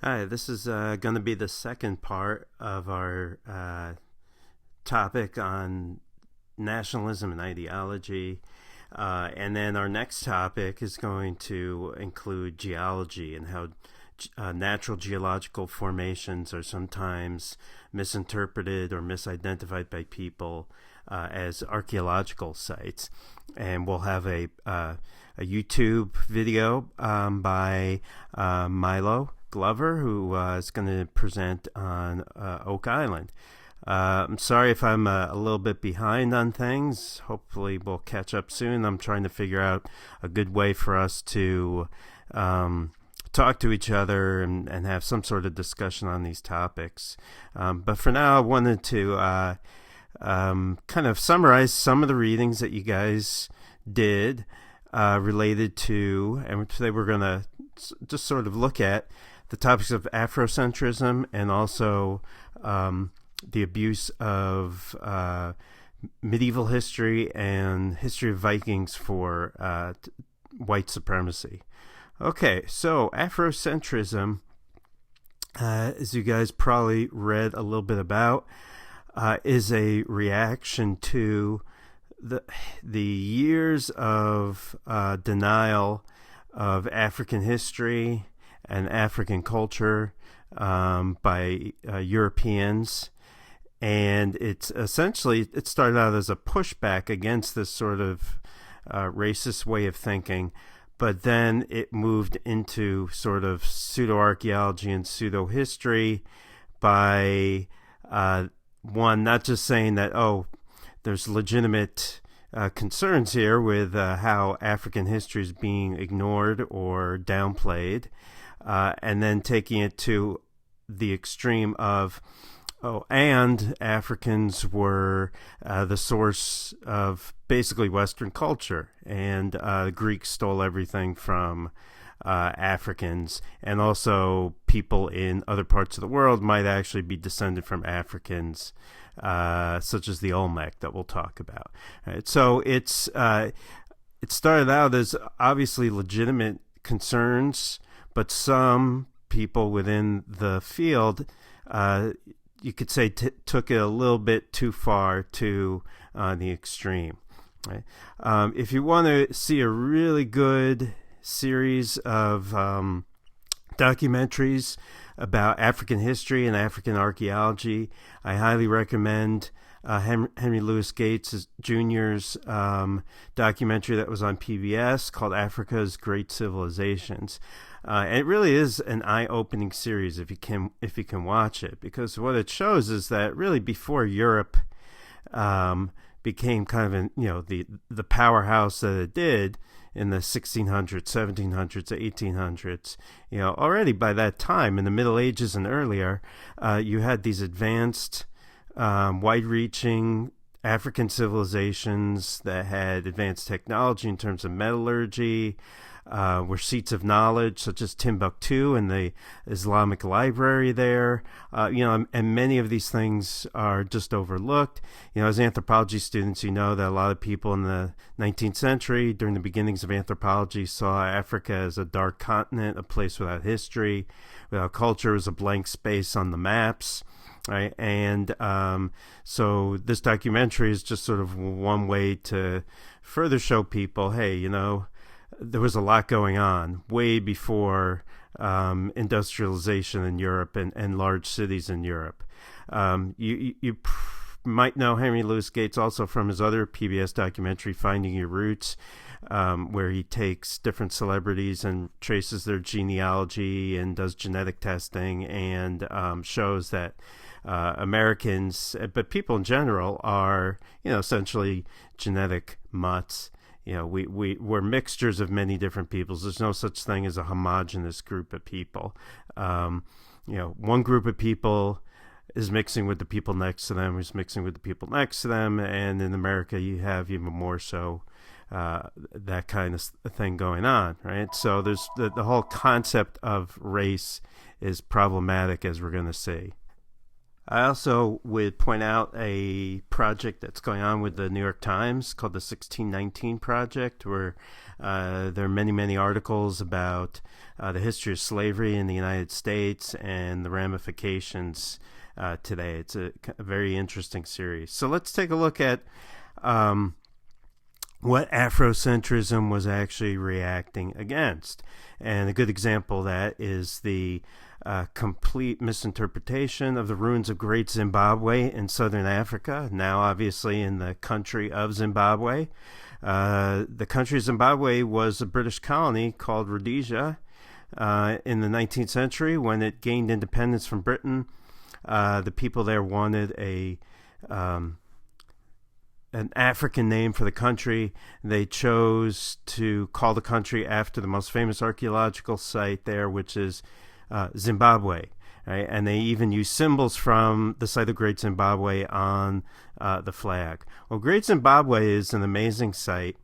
Hi, this is going to be the second part of our topic on nationalism and ideology. And then our next topic is going to include geology and how natural geological formations are sometimes misinterpreted or misidentified by people as archaeological sites. And we'll have a YouTube video by Milo Glover, who is going to present on Oak Island. I'm sorry if I'm a little bit behind on things. Hopefully, we'll catch up soon. I'm trying to figure out a good way for us to talk to each other and have some sort of discussion on these topics. But for now, I wanted to kind of summarize some of the readings that you guys did related to, and today we're going to just sort of look at the topics of Afrocentrism and also the abuse of medieval history and history of Vikings for white supremacy. Okay, so Afrocentrism, as you guys probably read a little bit about, is a reaction to the years of denial of African history and African culture by Europeans. And it's essentially, it started out as a pushback against this sort of racist way of thinking, but then it moved into sort of pseudo-archaeology and pseudo-history by one, not just saying that, oh, there's legitimate concerns here with how African history is being ignored or downplayed, and then taking it to the extreme of, oh, and Africans were the source of basically Western culture, and the Greeks stole everything from Africans, and also people in other parts of the world might actually be descended from Africans, such as the Olmec that we'll talk about. Right, so it started out as obviously legitimate concerns, but some people within the field, you could say, took it a little bit too far to the extreme. Right? If you want to see a really good series of documentaries about African history and African archaeology, I highly recommend Henry Louis Gates Jr.'s documentary that was on PBS called Africa's Great Civilizations. And it really is an eye-opening series if you can watch it, because what it shows is that really before Europe became kind of the powerhouse that it did in the 1600s, 1700s, 1800s, already by that time in the Middle Ages and earlier, you had these advanced, wide-reaching African civilizations that had advanced technology in terms of metallurgy, were seats of knowledge, such as Timbuktu and the Islamic library there. And many of these things are just overlooked. As anthropology students, you know that a lot of people in the 19th century, during the beginnings of anthropology, saw Africa as a dark continent, a place without history, without culture. It was a blank space on the maps. Right, and so this documentary is just sort of one way to further show people, hey, there was a lot going on way before industrialization in Europe and large cities in Europe. You might know Henry Louis Gates also from his other PBS documentary, Finding Your Roots, where he takes different celebrities and traces their genealogy and does genetic testing and shows that Americans, but people in general, are essentially genetic mutts. We're mixtures of many different peoples. There's no such thing as a homogenous group of people. One group of people is mixing with the people next to them, who's mixing with the people next to them, and in America you have even more so that kind of thing going on, right? So there's the whole concept of race is problematic, as we're going to see. I also would point out a project that's going on with the New York Times called the 1619 Project, where there are many, many articles about the history of slavery in the United States and the ramifications today. It's a very interesting series. So let's take a look at what Afrocentrism was actually reacting against. And a good example of that is the complete misinterpretation of the ruins of Great Zimbabwe in southern Africa, now obviously in the country of Zimbabwe. The country of Zimbabwe was a British colony called Rhodesia in the 19th century. When it gained independence from Britain, the people there wanted an African name for the country. They chose to call the country after the most famous archaeological site there, which is Zimbabwe. Right? And they even used symbols from the site of Great Zimbabwe on the flag. Well, Great Zimbabwe is an amazing site.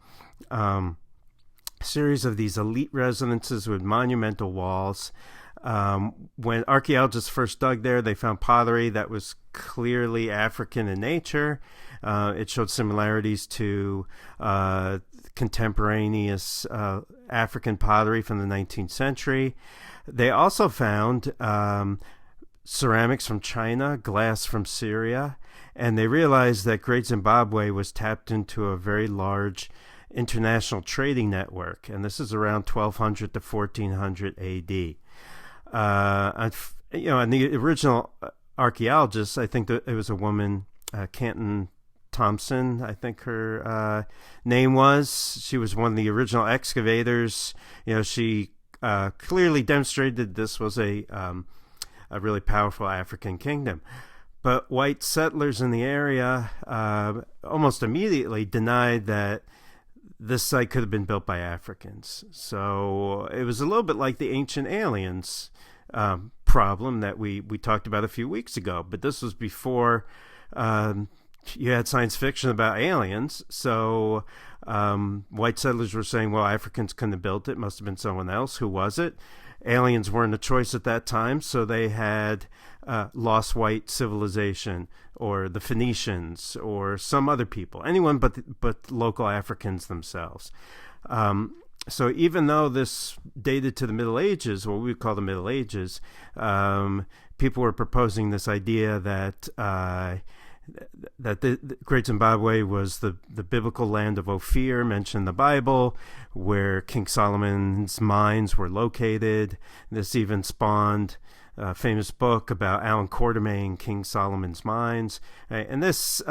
Series of these elite residences with monumental walls. When archaeologists first dug there, they found pottery that was clearly African in nature. It showed similarities to contemporaneous African pottery from the 19th century. They also found ceramics from China, glass from Syria, and they realized that Great Zimbabwe was tapped into a very large international trading network, and this is around 1200 to 1400 AD. And the original archaeologists, I think that it was a woman, Canton Thompson, I think her name was. She was one of the original excavators. She clearly demonstrated this was a really powerful African kingdom. But white settlers in the area almost immediately denied that this site could have been built by Africans. So it was a little bit like the ancient aliens problem that we talked about a few weeks ago. But this was before you had science fiction about aliens. So white settlers were saying, well, Africans couldn't have built it. It must have been someone else. Who was it? Aliens weren't a choice at that time, so they had lost white civilization, or the Phoenicians, or some other people, anyone but local Africans themselves. So even though this dated to the Middle Ages, what we would call the Middle Ages, people were proposing this idea that the Great Zimbabwe was the biblical land of Ophir, mentioned in the Bible, where King Solomon's mines were located. This even spawned a famous book about Allan Quatermain, King Solomon's Mines. And this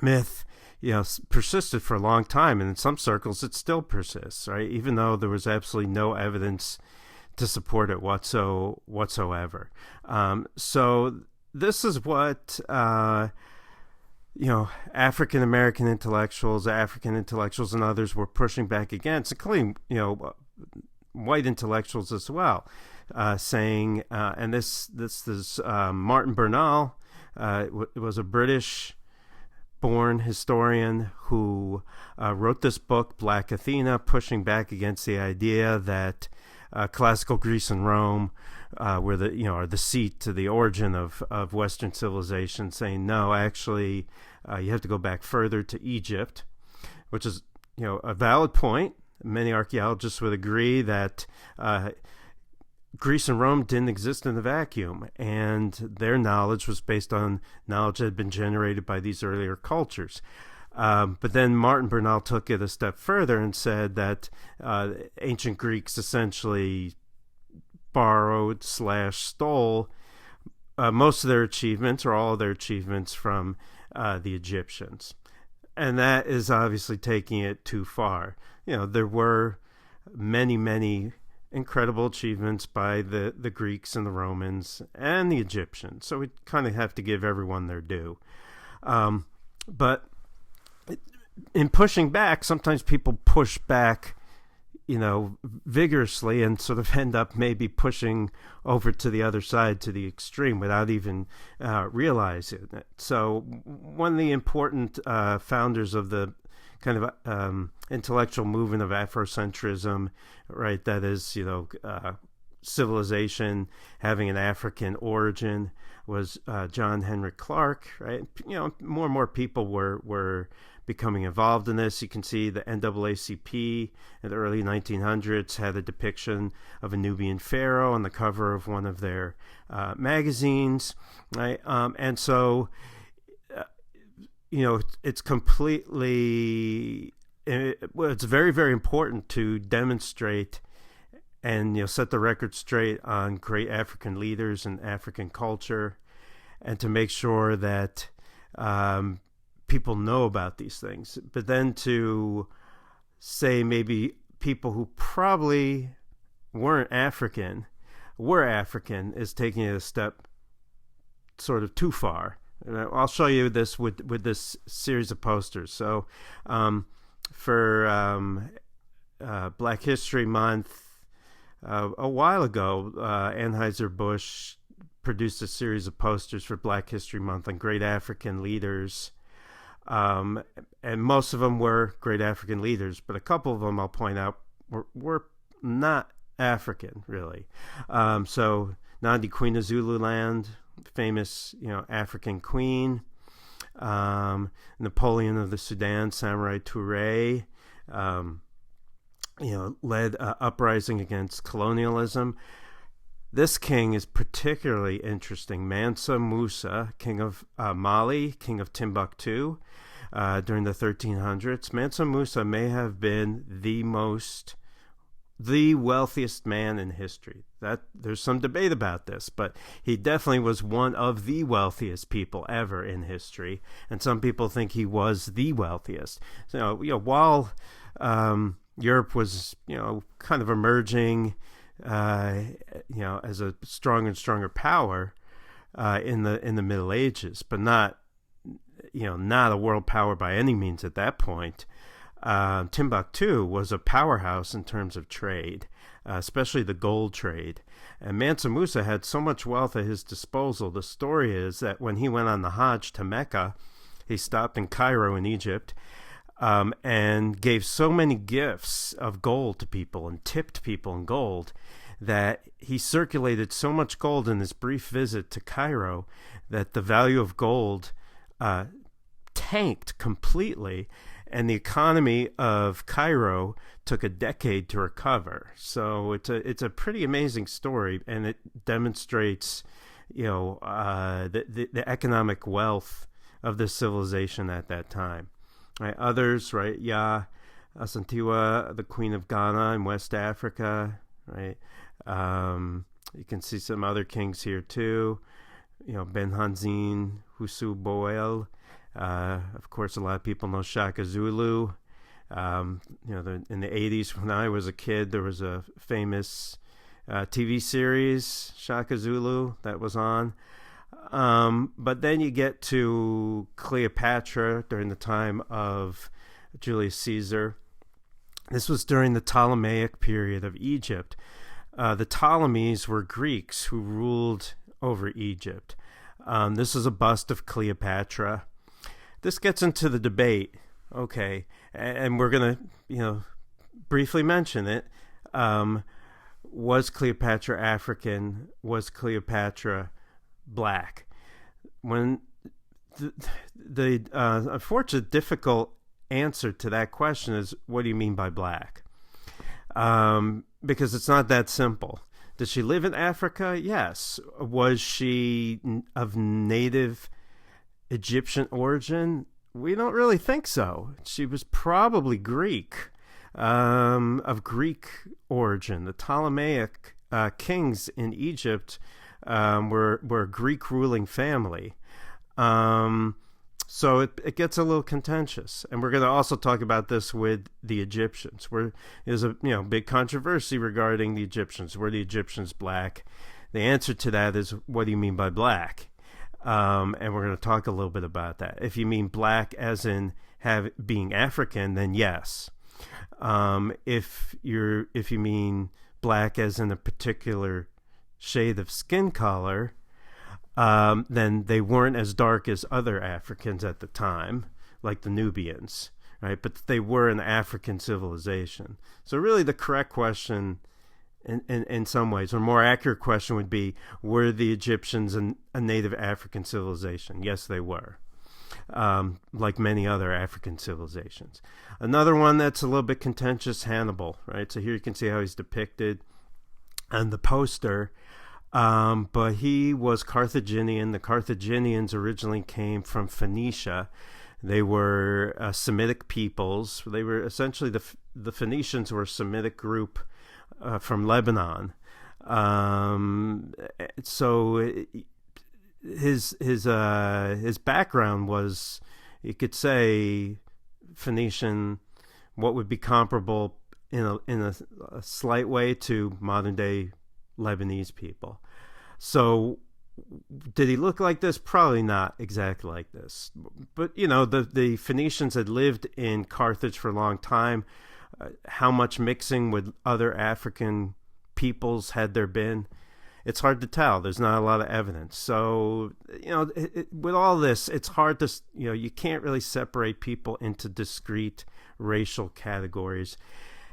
myth, persisted for a long time, and in some circles it still persists, right? Even though there was absolutely no evidence to support it whatsoever. So this is what African American intellectuals, and others were pushing back against, including white intellectuals as well, saying, and this is Martin Bernal, was a British-born historian who wrote this book, Black Athena, pushing back against the idea that classical Greece and Rome were are the seat to the origin of Western civilization, saying no, actually, you have to go back further to Egypt, which is a valid point. Many archaeologists would agree that Greece and Rome didn't exist in a vacuum, and their knowledge was based on knowledge that had been generated by these earlier cultures. But then Martin Bernal took it a step further and said that ancient Greeks essentially borrowed / stole most of their achievements, or all of their achievements, from the Egyptians. And that is obviously taking it too far. There were many, many incredible achievements by the Greeks and the Romans and the Egyptians. So we kind of have to give everyone their due. But in pushing back, sometimes people push back, vigorously, and sort of end up maybe pushing over to the other side, to the extreme, without even realizing it. So one of the important founders of the kind of intellectual movement of Afrocentrism, right, that is, civilization having an African origin was John Henry Clark, right? More and more people were becoming involved in this. You can see the NAACP in the early 1900s had a depiction of a Nubian pharaoh on the cover of one of their magazines, right? And so, it's completely, it's very, very important to demonstrate and set the record straight on great African leaders and African culture, and to make sure that people know about these things. But then to say maybe people who probably weren't African were African is taking it a step sort of too far. I'll show you this with this series of posters. So for Black History Month, a while ago, Anheuser-Busch produced a series of posters for Black History Month on great African leaders. And most of them were great African leaders, but a couple of them, I'll point out, were not African, really. So Nandi, Queen of Zululand, famous, African queen. Napoleon of the Sudan, Samurai Touré, led uprising against colonialism. This king is particularly interesting. Mansa Musa, king of Mali, king of Timbuktu, during the 1300s. Mansa Musa may have been the wealthiest man in history. There's some debate about this, but he definitely was one of the wealthiest people ever in history, and some people think he was the wealthiest. So, while Europe was, kind of emerging, as a stronger and stronger power in the Middle Ages, but not a world power by any means at that point. Timbuktu was a powerhouse in terms of trade, especially the gold trade. And Mansa Musa had so much wealth at his disposal. The story is that when he went on the Hajj to Mecca, he stopped in Cairo in Egypt, and gave so many gifts of gold to people and tipped people in gold that he circulated so much gold in his brief visit to Cairo that the value of gold tanked completely, and the economy of Cairo took a decade to recover. So it's a pretty amazing story, and it demonstrates the economic wealth of this civilization at that time. Right, others, right? Asantewaa, the Queen of Ghana in West Africa, right? You can see some other kings here too. Ben Hanzin, Husu Boel. Of course, a lot of people know Shaka Zulu. In the 80s, when I was a kid, there was a famous TV series, Shaka Zulu, that was on. But then you get to Cleopatra during the time of Julius Caesar. This was during the Ptolemaic period of Egypt. The Ptolemies were Greeks who ruled over Egypt. This is a bust of Cleopatra. This gets into the debate, okay, and we're going to, briefly mention it. Was Cleopatra African? Was Cleopatra Black? When the unfortunate difficult answer to that question is, what do you mean by black? Because it's not that simple. Did she live in Africa? Yes. Was she of native Egyptian origin? We don't really think so. She was probably Greek, of Greek origin. The Ptolemaic kings in Egypt were a Greek ruling family. So it gets a little contentious. And we're going to also talk about this with the Egyptians, where there's a big controversy regarding the Egyptians. Were the Egyptians black? The answer to that is, what do you mean by black? And we're going to talk a little bit about that. If you mean black as in being African, then yes. If you mean black as in a particular shade of skin color, then they weren't as dark as other Africans at the time, like the Nubians, right? But they were an African civilization. So really the correct question in some ways. Or a more accurate question would be, were the Egyptians a native African civilization? Yes, they were, like many other African civilizations. Another one that's a little bit contentious, Hannibal, right? So here you can see how he's depicted on the poster. But he was Carthaginian. The Carthaginians originally came from Phoenicia. They were Semitic peoples. They were essentially the Phoenicians were a Semitic group from Lebanon. So his background was, you could say, Phoenician, what would be comparable in a slight way to modern day Lebanese people. So did he look like this? Probably not exactly like this. But, the Phoenicians had lived in Carthage for a long time. How much mixing with other African peoples had there been? It's hard to tell. There's not a lot of evidence. So, with all this, it's hard to, you can't really separate people into discrete racial categories.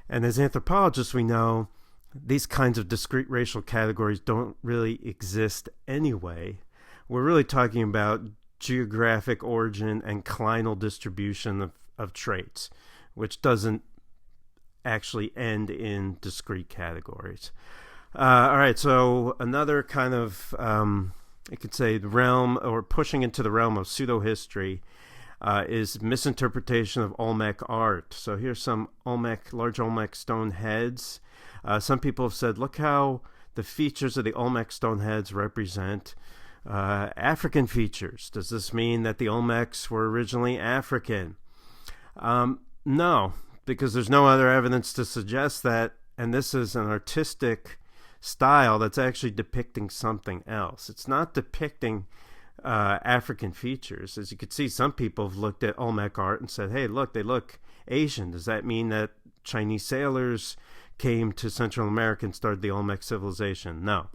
And as anthropologists, we know these kinds of discrete racial categories don't really exist anyway. We're really talking about geographic origin and clinal distribution of traits, which doesn't actually end in discrete categories. All right, so another kind of, you could say, the realm, or pushing into the realm of pseudo-history, is misinterpretation of Olmec art. So here's some large Olmec stone heads. Some people have said, look how the features of the Olmec stone heads represent African features. Does this mean that the Olmecs were originally African? No, because there's no other evidence to suggest that, and this is an artistic style that's actually depicting something else. It's not depicting African features. As you can see, some people have looked at Olmec art and said, hey, look, they look Asian. Does that mean that Chinese sailors came to Central America and started the Olmec civilization? No.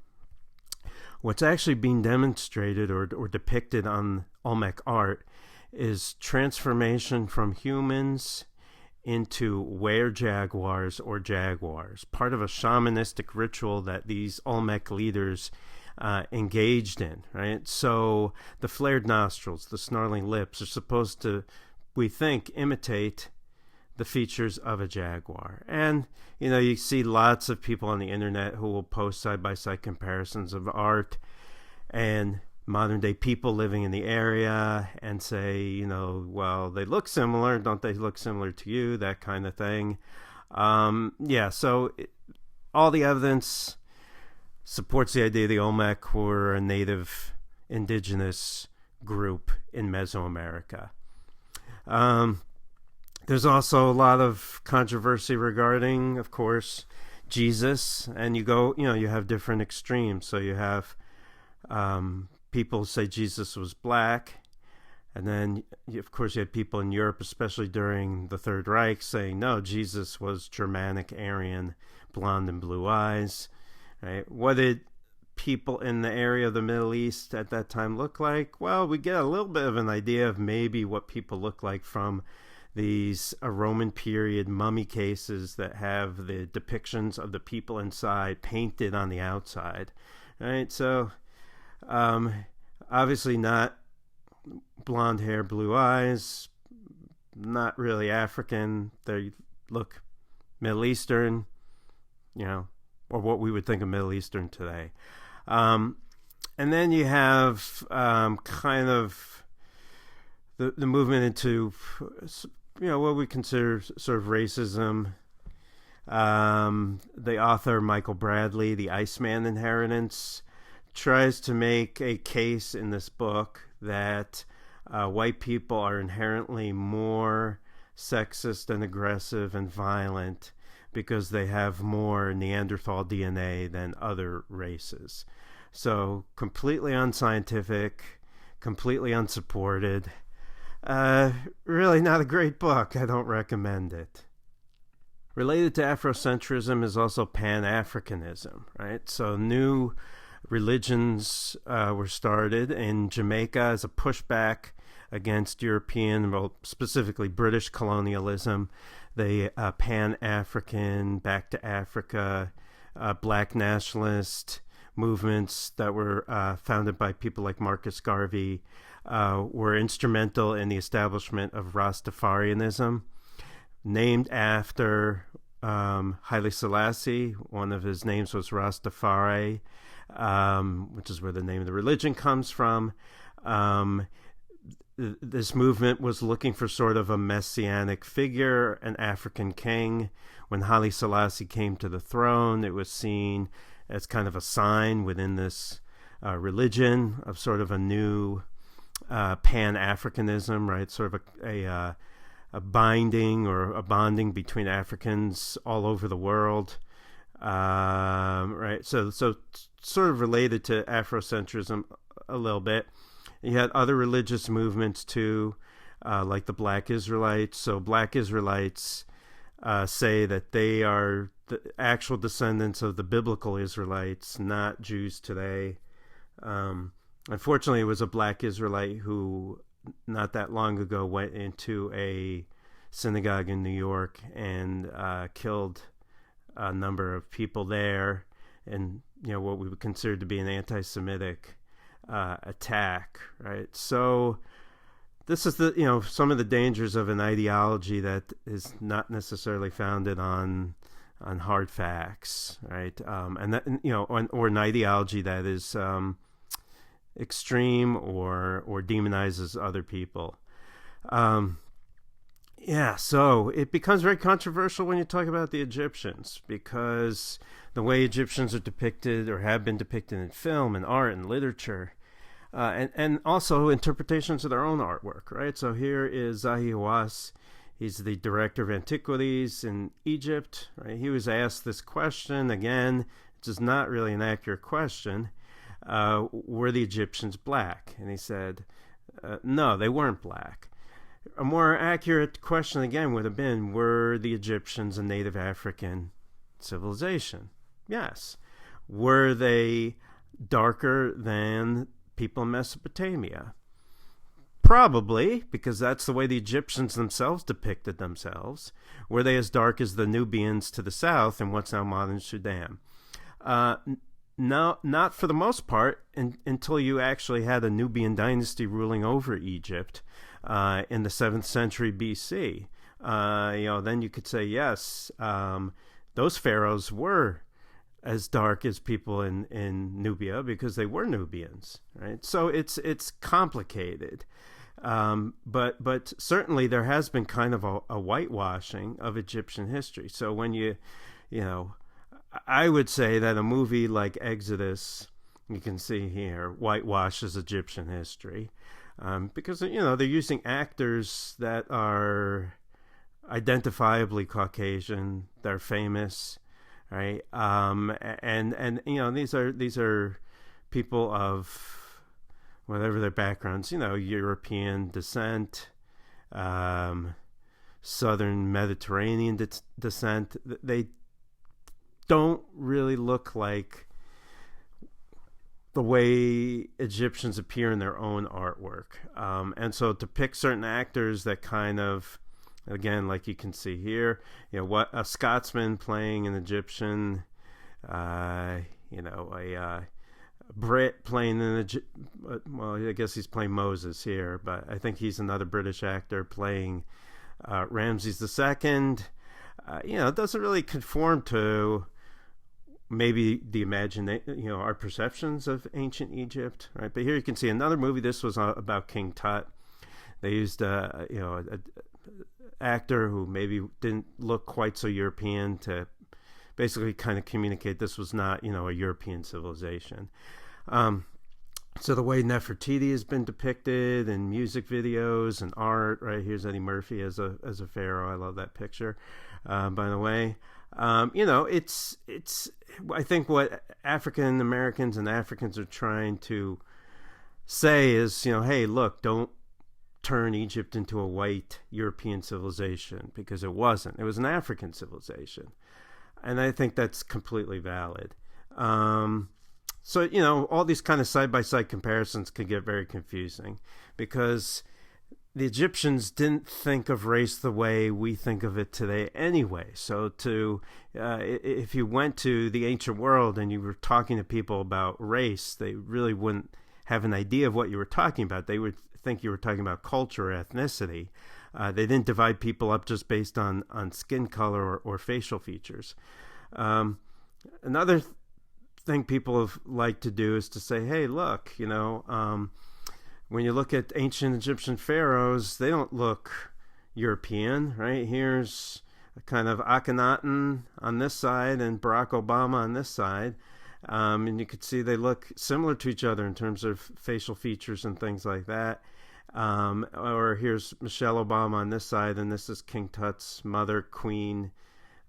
What's actually being demonstrated or depicted on Olmec art is transformation from humans into were-jaguars or jaguars, part of a shamanistic ritual that these Olmec leaders engaged in, right? So the flared nostrils, the snarling lips are supposed to, we think, imitate the features of a jaguar. And, you see lots of people on the internet who will post side-by-side comparisons of art and modern-day people living in the area and say, well, they look similar. Don't they look similar to you? That kind of thing. So all the evidence supports the idea the Olmec were a native indigenous group in Mesoamerica. There's also a lot of controversy regarding, of course, Jesus, and you have different extremes. So you have people say Jesus was black, and then, of course, you had people in Europe, especially during the Third Reich, saying, no, Jesus was Germanic, Aryan, blonde and blue eyes. Right? What did people in the area of the Middle East at that time look like? Well, we get a little bit of an idea of maybe what people look like from these Roman period mummy cases that have the depictions of the people inside painted on the outside, right? So obviously not blonde hair, blue eyes, not really African. They look Middle Eastern, or what we would think of Middle Eastern today. And then you have kind of the movement into what we consider sort of racism. The author Michael Bradley, The Iceman Inheritance, tries to make a case in this book that white people are inherently more sexist and aggressive and violent because they have more Neanderthal DNA than other races. So completely unscientific, completely unsupported. Really not a great book. I don't recommend it. Related to Afrocentrism is also Pan-Africanism, right? So new religions were started in Jamaica as a pushback against European, well, specifically British colonialism. The Pan-African, back to Africa black nationalist movements that were founded by people like Marcus Garvey were instrumental in the establishment of Rastafarianism, named after Haile Selassie. One of his names was Rastafari, which is where the name of the religion comes from. This movement was looking for sort of a messianic figure, an African king. When Haile Selassie came to the throne, it was seen as kind of a sign within this religion of sort of a new Pan-Africanism, right? Sort of a binding or a bonding between Africans all over the world, right? So sort of related to Afrocentrism a little bit. You had other religious movements too, like the Black Israelites. So Black Israelites say that they are the actual descendants of the biblical Israelites, not Jews today. Unfortunately, it was a Black Israelite who, not that long ago, went into a synagogue in New York and killed a number of people there, and what we would consider to be an anti-Semitic attack, right? So this is some of the dangers of an ideology that is not necessarily founded on hard facts, right? And that or an ideology that is extreme or demonizes other people. So it becomes very controversial when you talk about the Egyptians, because the way Egyptians are depicted or have been depicted in film and art and literature, and also interpretations of their own artwork, right? So here is Zahi Hawass. He's the director of antiquities in Egypt, right? He was asked this question, again, which is not really an accurate question. Were the Egyptians black? And he said, no, they weren't black. A more accurate question, again, would have been, were the Egyptians a native African civilization? Yes. Were they darker than people in Mesopotamia? Probably, because that's the way the Egyptians themselves depicted themselves. Were they as dark as the Nubians to the south in what's now modern Sudan? No, not for the most part, until you actually had a Nubian dynasty ruling over Egypt in the 7th century BC. Then you could say, yes, those pharaohs were as dark as people in Nubia because they were Nubians, right? So it's complicated. But certainly there has been kind of a whitewashing of Egyptian history. So when I would say that a movie like Exodus, you can see here, whitewashes Egyptian history, because they're using actors that are identifiably Caucasian, they're famous, right? And these are people of whatever their backgrounds, European descent, Southern Mediterranean descent. They don't really look like the way Egyptians appear in their own artwork. And so to pick certain actors that kind of, again, like you can see here, what a Scotsman playing an Egyptian, a Brit playing an well, I guess he's playing Moses here, but I think he's another British actor playing Ramses II. It doesn't really conform to maybe the imagination, our perceptions of ancient Egypt, right? But here you can see another movie. This was about King Tut. They used an actor who maybe didn't look quite so European to basically kind of communicate this was not, a European civilization. So the way Nefertiti has been depicted in music videos and art, right? Here's Eddie Murphy as a pharaoh. I love that picture, by the way. It's I think what African Americans and Africans are trying to say is, hey, look, don't turn Egypt into a white European civilization, because it wasn't. It was an African civilization. And I think that's completely valid. So, all these kind of side-by-side comparisons can get very confusing, because the Egyptians didn't think of race the way we think of it today anyway. So if you went to the ancient world and you were talking to people about race, they really wouldn't have an idea of what you were talking about. They would think you were talking about culture or ethnicity. They didn't divide people up just based on skin color or facial features. Another thing people have liked to do is to say, hey, look, when you look at ancient Egyptian pharaohs, they don't look European, right? Here's a kind of Akhenaten on this side and Barack Obama on this side. And you could see they look similar to each other in terms of facial features and things like that. Or here's Michelle Obama on this side, and this is King Tut's mother, Queen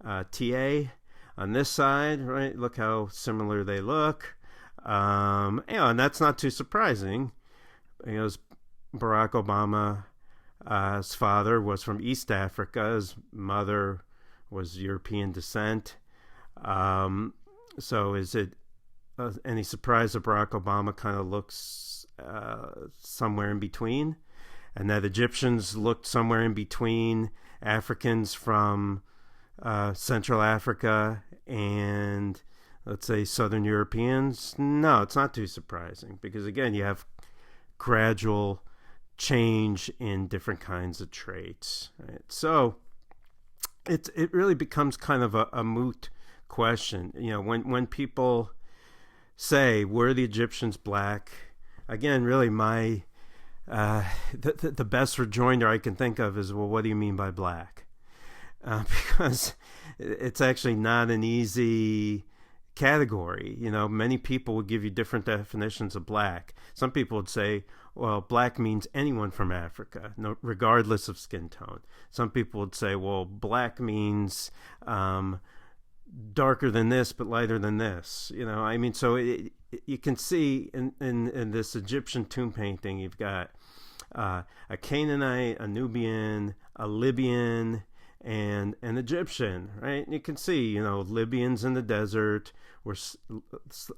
TA on this side, right? Look how similar they look. And that's not too surprising. Barack Obama's father was from East Africa. His mother was European descent. So is it any surprise that Barack Obama kind of looks somewhere in between, and that Egyptians looked somewhere in between Africans from Central Africa and, let's say, Southern Europeans? No, it's not too surprising, because again, you have gradual change in different kinds of traits, right? So it really becomes kind of a moot question. When people say, were the Egyptians black? Again, really my the best rejoinder I can think of is, well, what do you mean by black? Because it's actually not an easy category. Many people would give you different definitions of black. Some people would say, well, black means anyone from Africa, regardless of skin tone. Some people would say, well, black means darker than this but lighter than this. So you can see in this Egyptian tomb painting, you've got a Canaanite, a Nubian, a Libyan, and an Egyptian, right? And you can see, Libyans in the desert were,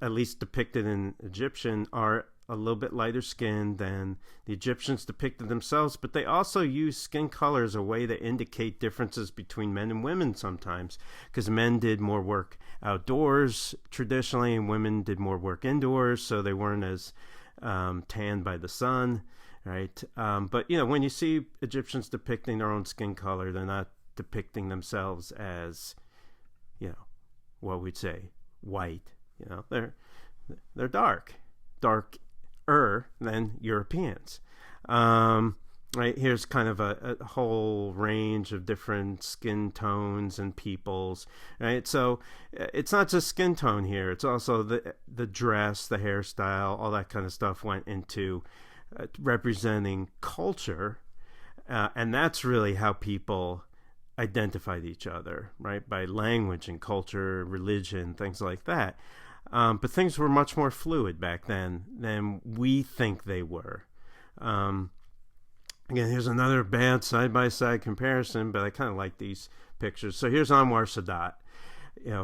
at least depicted in Egyptian, are a little bit lighter skinned than the Egyptians depicted themselves, but they also use skin color as a way to indicate differences between men and women sometimes, because men did more work outdoors traditionally and women did more work indoors, so they weren't as tanned by the sun, right? But when you see Egyptians depicting their own skin color, they're not depicting themselves as, what we'd say, white. They're darker than Europeans. Right, here's kind of a whole range of different skin tones and peoples, right? So it's not just skin tone here, it's also the dress, the hairstyle, all that kind of stuff went into representing culture, and that's really how people identified each other, right? By language and culture, religion, things like that. But things were much more fluid back then than we think they were. Again, here's another bad side-by-side comparison, but I kind of like these pictures. So here's Anwar Sadat,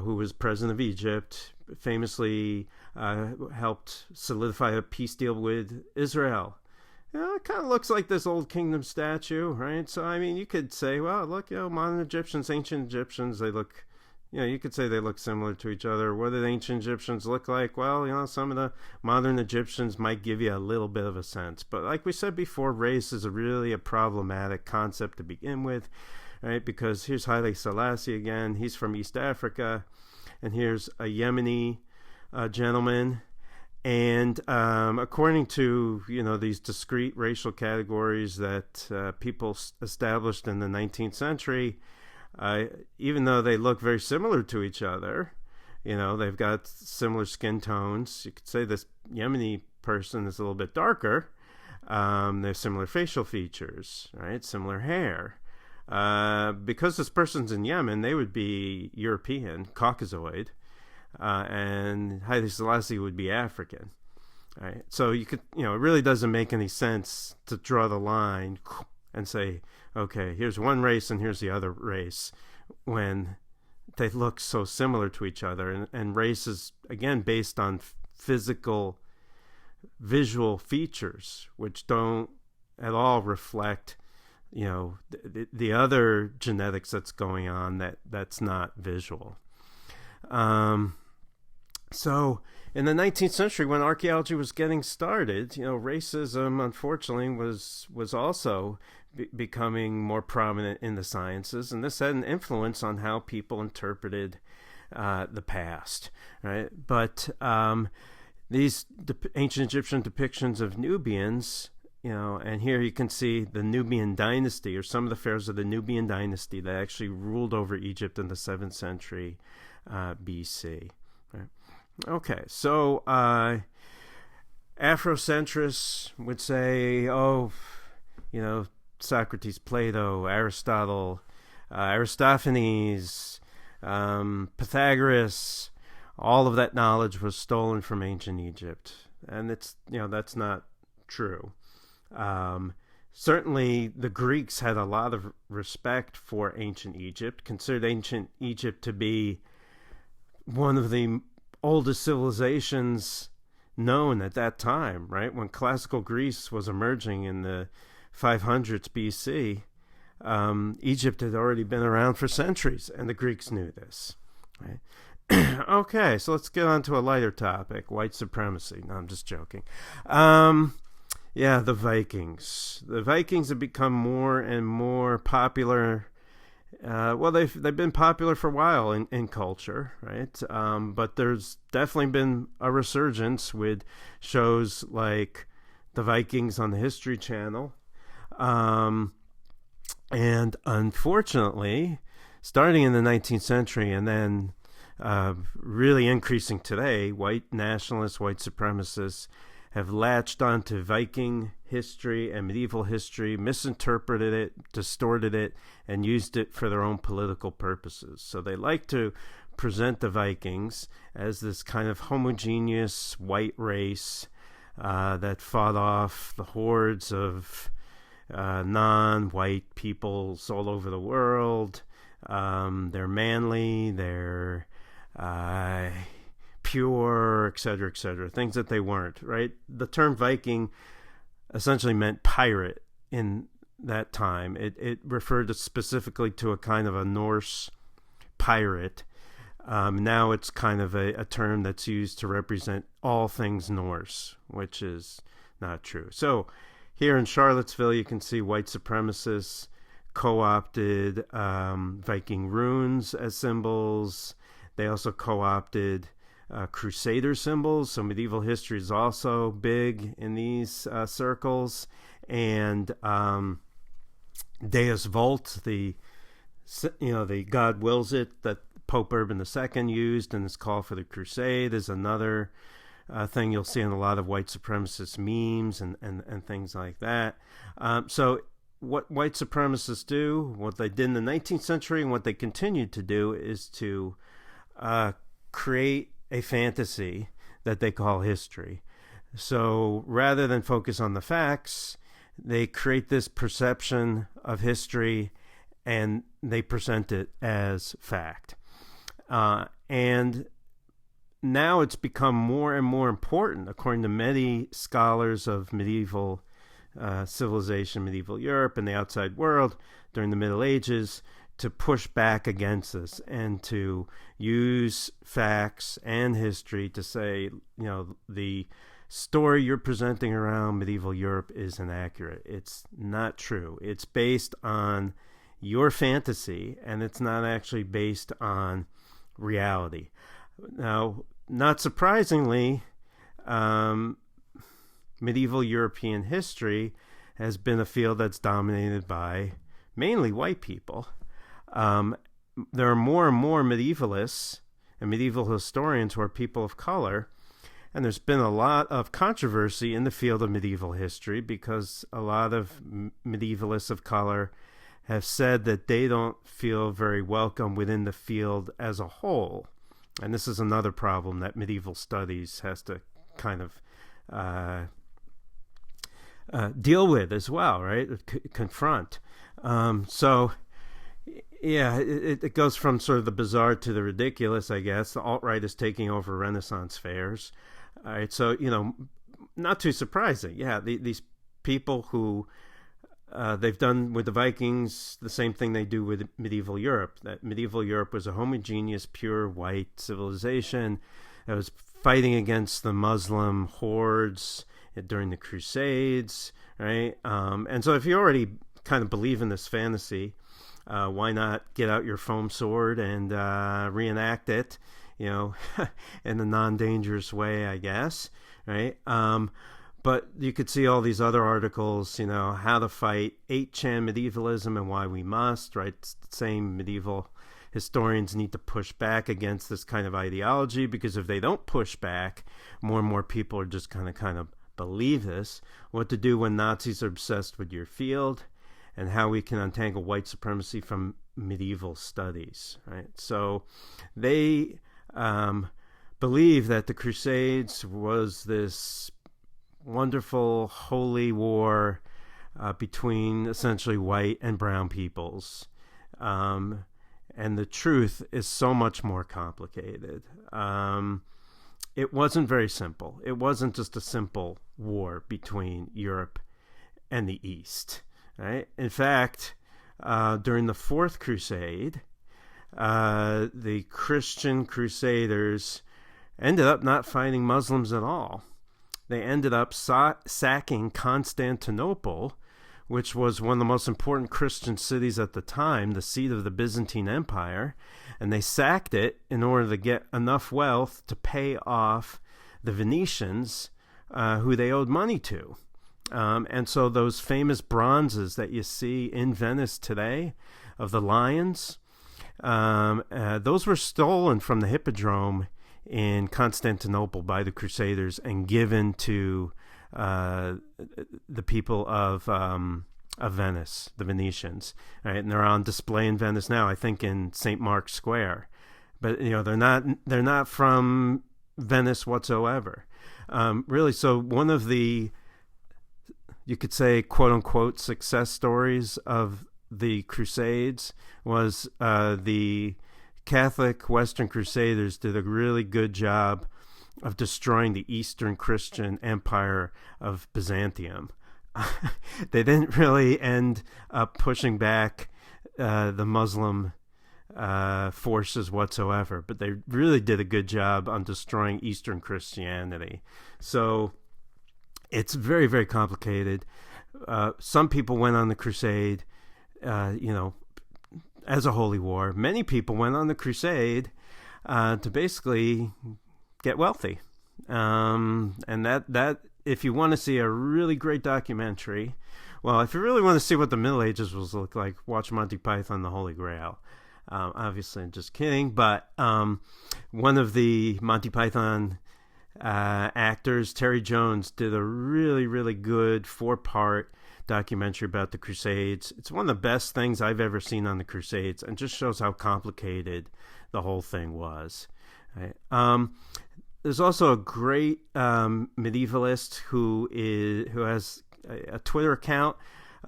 who was president of Egypt, famously helped solidify a peace deal with Israel. It kind of looks like this old kingdom statue, right? So, you could say, well, look, modern Egyptians, ancient Egyptians, they look, you could say they look similar to each other. What did ancient Egyptians look like? Well, some of the modern Egyptians might give you a little bit of a sense. But like we said before, race is really a problematic concept to begin with, right? Because here's Haile Selassie again. He's from East Africa. And here's a Yemeni gentleman. And according to, these discrete racial categories that people established in the 19th century, even though they look very similar to each other, they've got similar skin tones. You could say this Yemeni person is a little bit darker. They have similar facial features, right? Similar hair. Because this person's in Yemen, they would be European, Caucasoid. And Haile Selassie would be African, right? So you could, it really doesn't make any sense to draw the line and say, okay, here's one race and here's the other race, when they look so similar to each other. And race is, again, based on physical, visual features, which don't at all reflect, the other genetics that's going on that's not visual. So in the 19th century, when archaeology was getting started, racism, unfortunately, was also becoming more prominent in the sciences, and this had an influence on how people interpreted the past, right? But these ancient Egyptian depictions of Nubians, and here you can see the Nubian dynasty, or some of the pharaohs of the Nubian dynasty that actually ruled over Egypt in the 7th century BC. Right? Okay, so Afrocentrists would say, Socrates, Plato, Aristotle, Aristophanes, Pythagoras, all of that knowledge was stolen from ancient Egypt, and that's not true. Certainly, the Greeks had a lot of respect for ancient Egypt, considered ancient Egypt to be one of the oldest civilizations known at that time, right? When classical Greece was emerging in the 500s BC, Egypt had already been around for centuries, and the Greeks knew this, right? Okay, so let's get on to a lighter topic, white supremacy. No, I'm just joking. The Vikings. The Vikings have become more and more popular. They've been popular for a while in culture, right? But there's definitely been a resurgence with shows like The Vikings on the History Channel. And unfortunately, starting in the 19th century and then really increasing today, white nationalists, white supremacists have latched onto Viking history and medieval history, misinterpreted it, distorted it, and used it for their own political purposes. So they like to present the Vikings as this kind of homogeneous white race that fought off the hordes of non-white peoples all over the world. They're manly, they're pure, etc., things that they weren't, right? The term Viking essentially meant pirate in that time. It referred specifically to a kind of a Norse pirate. Now it's kind of a term that's used to represent all things Norse, which is not true. So here in Charlottesville, you can see white supremacists co-opted Viking runes as symbols. They also co-opted Crusader symbols, so medieval history is also big in these circles. And Deus Vult, the God wills it that Pope Urban II used in his call for the Crusade, is another thing you'll see in a lot of white supremacist memes and things like that. So what white supremacists do, what they did in the 19th century and what they continued to do, is to create a fantasy that they call history. So rather than focus on the facts, they create this perception of history and they present it as fact. And now it's become more and more important, according to many scholars of medieval civilization, medieval Europe, and the outside world during the Middle Ages, to push back against this and to use facts and history to say, the story you're presenting around medieval Europe is inaccurate. It's not true. It's based on your fantasy, and it's not actually based on reality. Now, not surprisingly, medieval European history has been a field that's dominated by mainly white people. There are more and more medievalists and medieval historians who are people of color, and there's been a lot of controversy in the field of medieval history because a lot of medievalists of color have said that they don't feel very welcome within the field as a whole. And this is another problem that medieval studies has to kind of deal with as well, right? Confront. It goes from sort of the bizarre to the ridiculous, I guess. The alt-right is taking over Renaissance fairs. All right, so, not too surprising. Yeah, these people who they've done with the Vikings the same thing they do with medieval Europe. That medieval Europe was a homogeneous, pure white civilization that was fighting against the Muslim hordes during the Crusades, right? And so if you already kind of believe in this fantasy, why not get out your foam sword and reenact it, in a non-dangerous way, I guess, right? But you could see all these other articles, how to fight 8chan medievalism and why we must, right? It's the same medieval historians need to push back against this kind of ideology, because if they don't push back, more and more people are just kind of believe this. What to do when Nazis are obsessed with your field, and how we can untangle white supremacy from medieval studies, right? So they believe that the Crusades was this wonderful holy war between essentially white and brown peoples. And the truth is so much more complicated. It wasn't very simple. It wasn't just a simple war between Europe and the East, right? In fact, during the Fourth Crusade, the Christian crusaders ended up not fighting Muslims at all. They ended up sacking Constantinople, which was one of the most important Christian cities at the time, the seat of the Byzantine Empire, and they sacked it in order to get enough wealth to pay off the Venetians, who they owed money to. And so those famous bronzes that you see in Venice today of the lions, those were stolen from the Hippodrome in Constantinople by the Crusaders and given to the people of Venice, the Venetians, right? And they're on display in Venice now, I think in St. Mark's Square. But they're not from Venice whatsoever. Really, so one of the, you could say, quote unquote, success stories of the Crusades was the Catholic Western Crusaders did a really good job of destroying the Eastern Christian Empire of Byzantium. They didn't really end up pushing back the Muslim forces whatsoever, but they really did a good job on destroying Eastern Christianity. So it's very, very complicated. Some people went on the crusade, as a holy war. Many people went on the crusade to basically get wealthy. And that if you want to see a really great documentary, well, if you really want to see what the Middle Ages was like, watch Monty Python, The Holy Grail. Obviously, I'm just kidding, but one of the Monty Python actors, Terry Jones, did a really, really good 4-part documentary about the Crusades. It's one of the best things I've ever seen on the Crusades, and just shows how complicated the whole thing was. Right? There's also a great medievalist who has a Twitter account,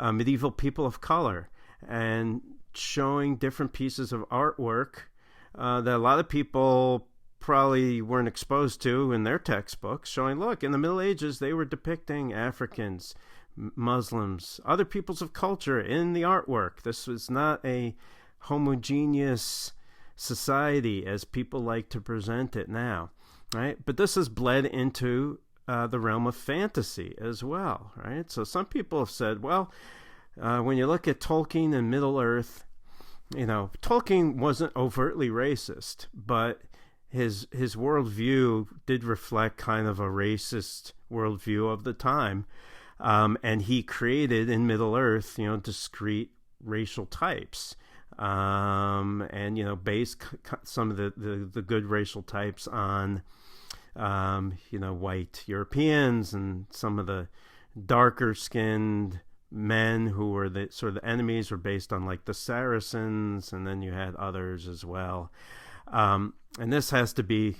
Medieval People of Color, and showing different pieces of artwork that a lot of people probably weren't exposed to in their textbooks, showing, look, in the Middle Ages, they were depicting Africans, Muslims, other peoples of culture in the artwork. This was not a homogeneous society as people like to present it now, right? But this has bled into the realm of fantasy as well, right? So some people have said, well, when you look at Tolkien and Middle-earth, Tolkien wasn't overtly racist, but his worldview did reflect kind of a racist worldview of the time. And he created in Middle-earth, discrete racial types, and, based some of the good racial types on, white Europeans, and some of the darker skinned men who were the sort of the enemies were based on like the Saracens, and then you had others as well. And this has to be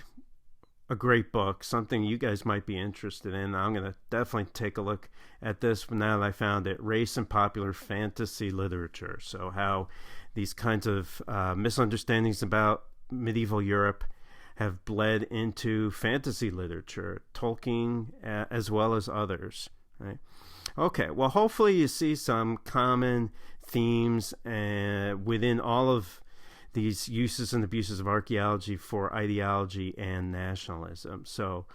a great book, something you guys might be interested in. I'm going to definitely take a look at this now that I found it, Race and Popular Fantasy Literature. So how these kinds of misunderstandings about medieval Europe have bled into fantasy literature, Tolkien as well as others. Right? Okay, well, hopefully you see some common themes within all of these uses and abuses of archaeology for ideology and nationalism. So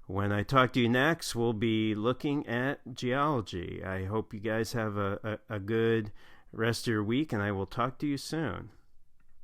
when I talk to you next, we'll be looking at geology. I hope you guys have a good rest of your week, and I will talk to you soon.